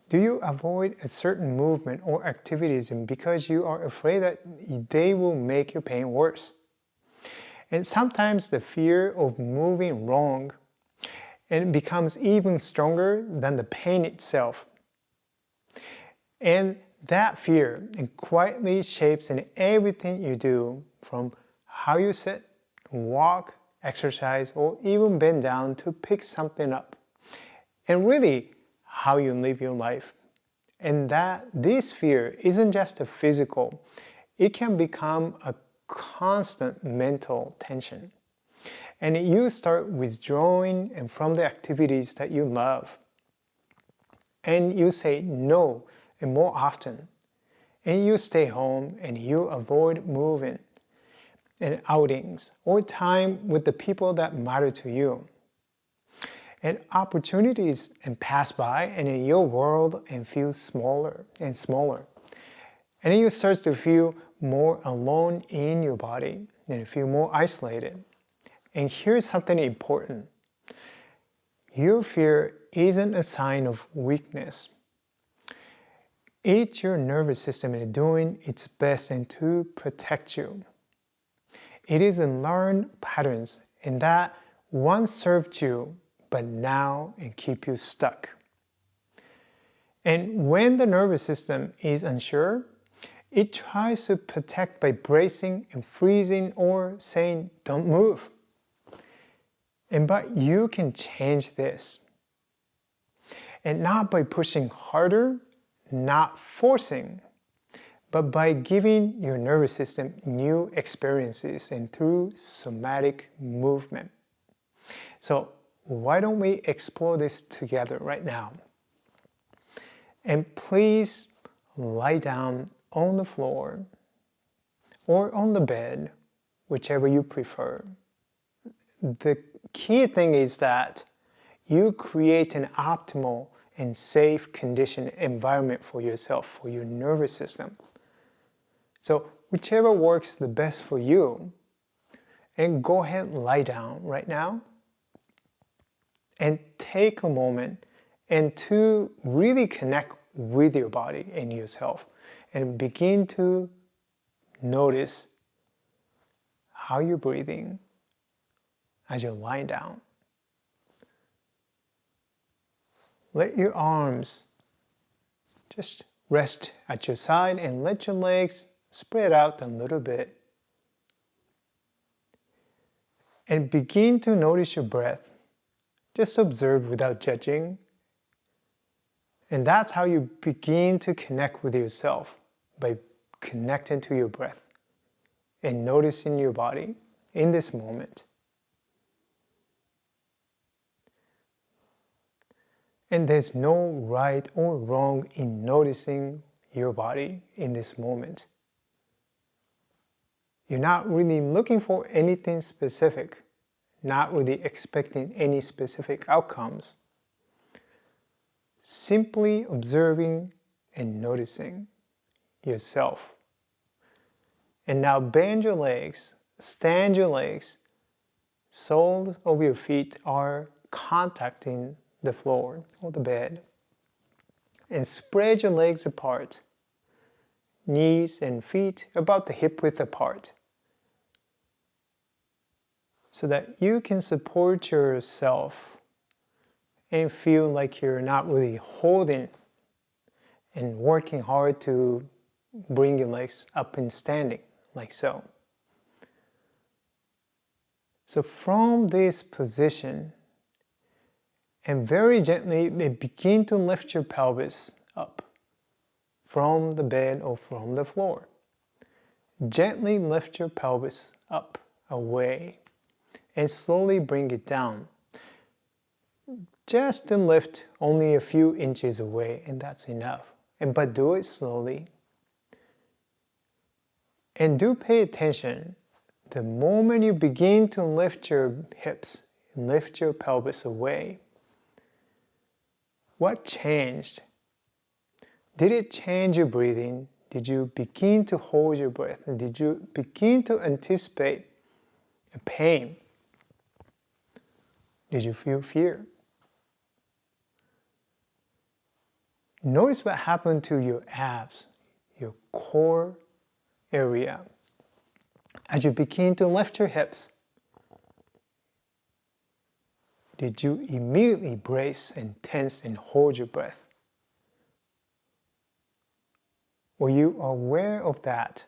Do you avoid a certain movement or activities because you are afraid that they will make your pain worse? And sometimes the fear of moving wrong and it becomes even stronger than the pain itself. And that fear quietly shapes in everything you do, from how you sit, walk, exercise, or even bend down to pick something up. And really, how you live your life. And that this fear isn't just a physical, it can become a constant mental tension. And you start withdrawing from the activities that you love. And you say no and more often. And you stay home and you avoid moving and outings or time with the people that matter to you. And opportunities pass by and in your world and feel smaller and smaller. And then you start to feel more alone in your body and you feel more isolated. And here's something important. Your fear isn't a sign of weakness. It's your nervous system doing its best to protect you. It is in learned patterns and that once served you, but now it keep you stuck. And when the nervous system is unsure, it tries to protect by bracing and freezing or saying, don't move. But you can change this. And not by pushing harder, not forcing, but by giving your nervous system new experiences and through somatic movement. So why don't we explore this together right now? And please lie down on the floor or on the bed, whichever you prefer. The key thing is that you create an optimal and safe conditioned environment for yourself, for your nervous system. So whichever works the best for you, and go ahead and lie down right now and take a moment and to really connect with your body and yourself and begin to notice how you're breathing as you're lying down. Let your arms just rest at your side and let your legs spread out a little bit. And begin to notice your breath. Just observe without judging. And that's how you begin to connect with yourself, by connecting to your breath and noticing your body in this moment. And there's no right or wrong in noticing your body in this moment. You're not really looking for anything specific, not really expecting any specific outcomes. Simply observing and noticing yourself. And now bend your legs, stand your legs, soles of your feet are contacting the floor or the bed. And spread your legs apart, knees and feet about the hip width apart, so that you can support yourself and feel like you're not really holding and working hard to bring your legs up and standing, like so. So from this position, and very gently begin to lift your pelvis up from the bed or from the floor. Gently lift your pelvis up, away, and slowly bring it down. Just to lift only a few inches away, and that's enough. But do it slowly. And do pay attention. The moment you begin to lift your hips, lift your pelvis away, what changed? Did it change your breathing? Did you begin to hold your breath? And did you begin to anticipate a pain? Did you feel fear? Notice what happened to your abs, your core area. As you begin to lift your hips, did you immediately brace and tense and hold your breath? Were you aware of that?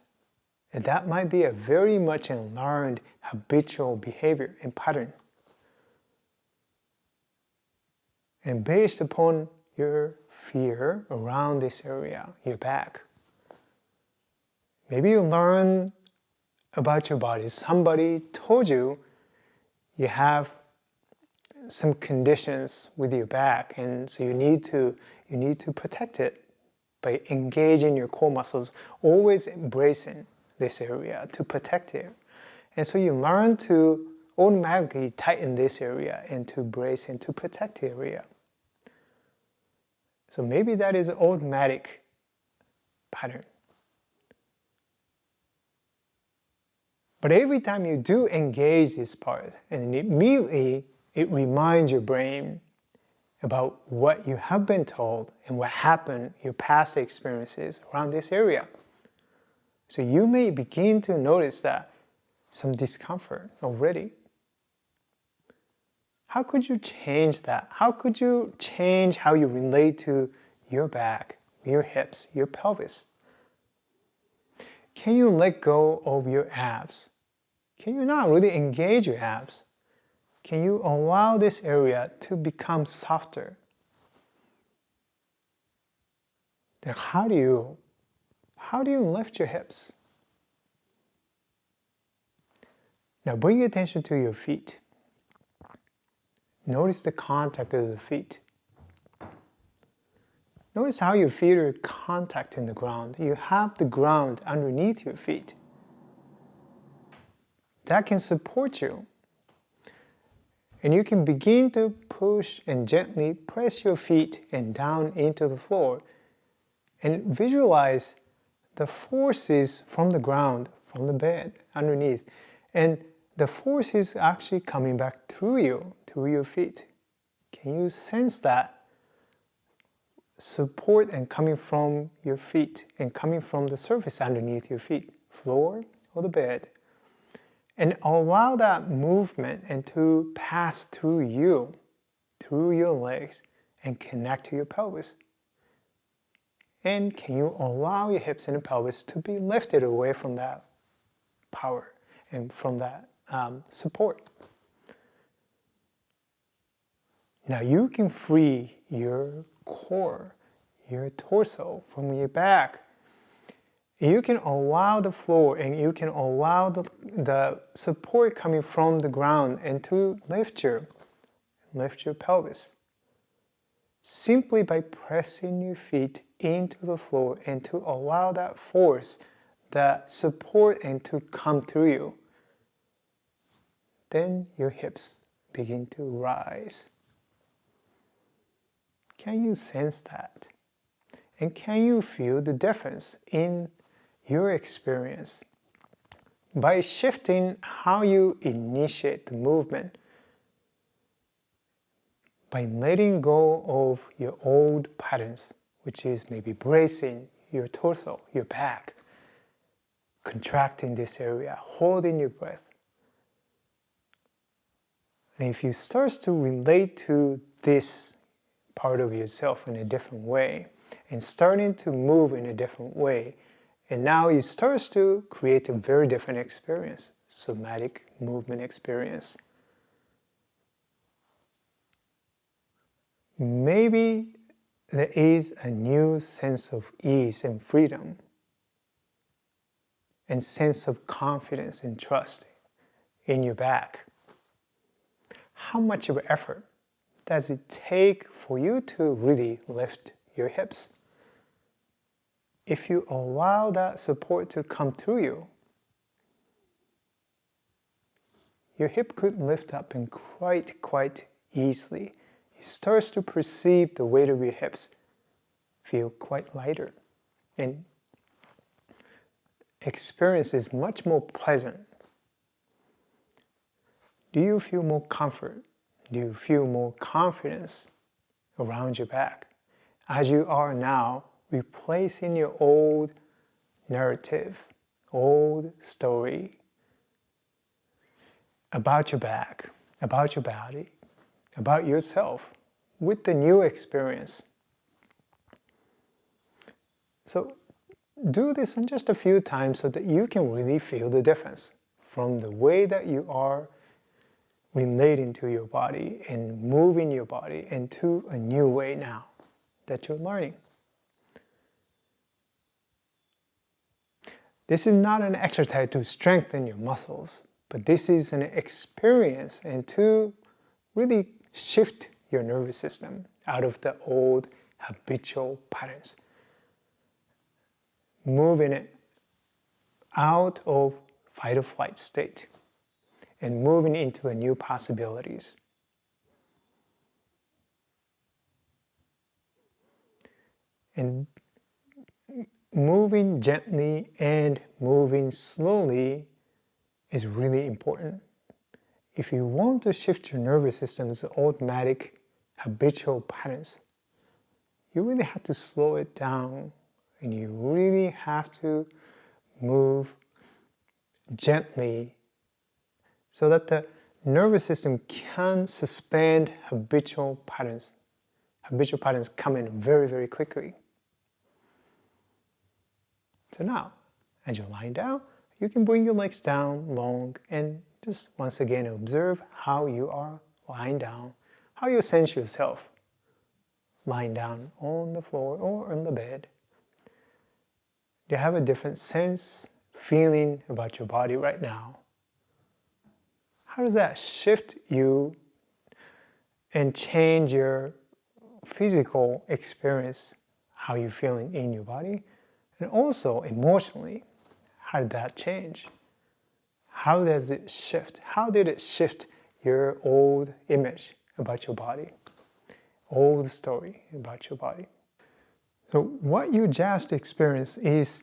And that might be a very much a learned habitual behavior and pattern. And based upon your fear around this area, your back, maybe you learn about your body. Somebody told you you have some conditions with your back, and so you need to protect it by engaging your core muscles, always embracing this area to protect it. And so you learn to automatically tighten this area and to brace and to protect the area. So maybe that is an automatic pattern. But every time you do engage this part, and immediately it reminds your brain about what you have been told and what happened, your past experiences around this area. So you may begin to notice that some discomfort already. How could you change that? How could you change how you relate to your back, your hips, your pelvis? Can you let go of your abs? Can you not really engage your abs? Can you allow this area to become softer? Then how do you lift your hips? Now bring attention to your feet. Notice the contact of the feet. Notice how your feet are contacting the ground. You have the ground underneath your feet. That can support you. And you can begin to push and gently press your feet and down into the floor and visualize the forces from the ground, from the bed, underneath. And the force is actually coming back through you, through your feet. Can you sense that support and coming from your feet and coming from the surface underneath your feet, floor or the bed? And allow that movement and to pass through you, through your legs, and connect to your pelvis. And can you allow your hips and the pelvis to be lifted away from that power and from that support? Now you can free your core, your torso from your back. You can allow the floor and you can allow the support coming from the ground and to lift your pelvis. Simply by pressing your feet into the floor and to allow that force, that support and to come through you. Then your hips begin to rise. Can you sense that? And can you feel the difference in your experience? By shifting how you initiate the movement, by letting go of your old patterns, which is maybe bracing your torso, your back, contracting this area, holding your breath. And if you start to relate to this part of yourself in a different way, and starting to move in a different way, and now it starts to create a very different experience, somatic movement experience. Maybe there is a new sense of ease and freedom, and sense of confidence and trust in your back. How much of an effort does it take for you to really lift your hips? If you allow that support to come through you, your hip could lift up and quite easily. You start to perceive the weight of your hips feel quite lighter, and experience is much more pleasant. Do you feel more comfort? Do you feel more confidence around your back? as you are now, replacing your old narrative, old story about your back, about your body, about yourself with the new experience. So do this in just a few times so that you can really feel the difference from the way that you are relating to your body and moving your body into a new way now that you're learning. This is not an exercise to strengthen your muscles, but this is an experience and to really shift your nervous system out of the old habitual patterns. Moving it out of fight or flight state and moving into a new possibilities. And moving gently and moving slowly is really important. If you want to shift your nervous system's automatic habitual patterns, you really have to slow it down and you really have to move gently so that the nervous system can suspend habitual patterns. Habitual patterns come in very, very quickly. So now, as you're lying down, you can bring your legs down long and just once again observe how you are lying down, how you sense yourself lying down on the floor or on the bed. Do you have a different sense, feeling about your body right now? How does that shift you and change your physical experience, how you're feeling in your body? And also emotionally, how did that change? How does it shift? How did it shift your old image about your body? Old story about your body. So what you just experienced is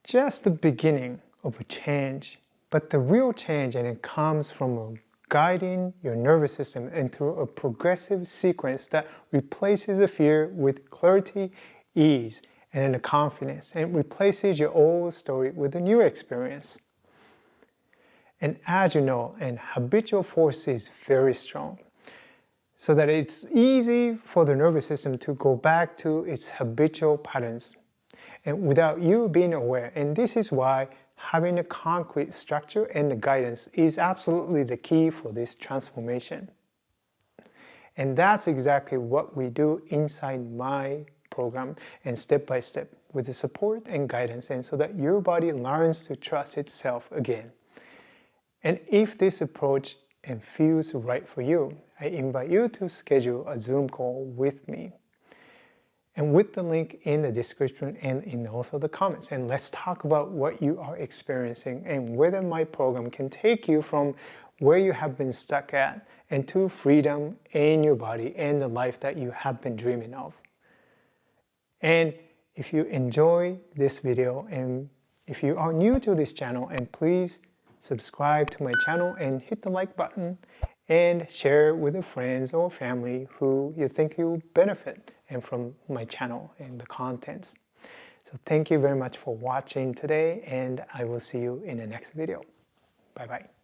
just the beginning of a change, but the real change, and it comes from guiding your nervous system into a progressive sequence that replaces the fear with clarity, ease, and a confidence, and replaces your old story with a new experience. And as you know, and habitual force is very strong, so that it's easy for the nervous system to go back to its habitual patterns and without you being aware. And this is why having a concrete structure and the guidance is absolutely the key for this transformation. And that's exactly what we do inside my program and step by step with the support and guidance, and so that your body learns to trust itself again. And if this approach and feels right for you, I invite you to schedule a Zoom call with me. And with the link in the description and in also the comments. And let's talk about what you are experiencing and whether my program can take you from where you have been stuck at and to freedom in your body and the life that you have been dreaming of. And if you enjoy this video and if you are new to this channel, and please subscribe to my channel and hit the like button and share with your friends or family who you think will benefit and from my channel and the contents. So thank you very much for watching today, and I will see you in the next video. Bye bye.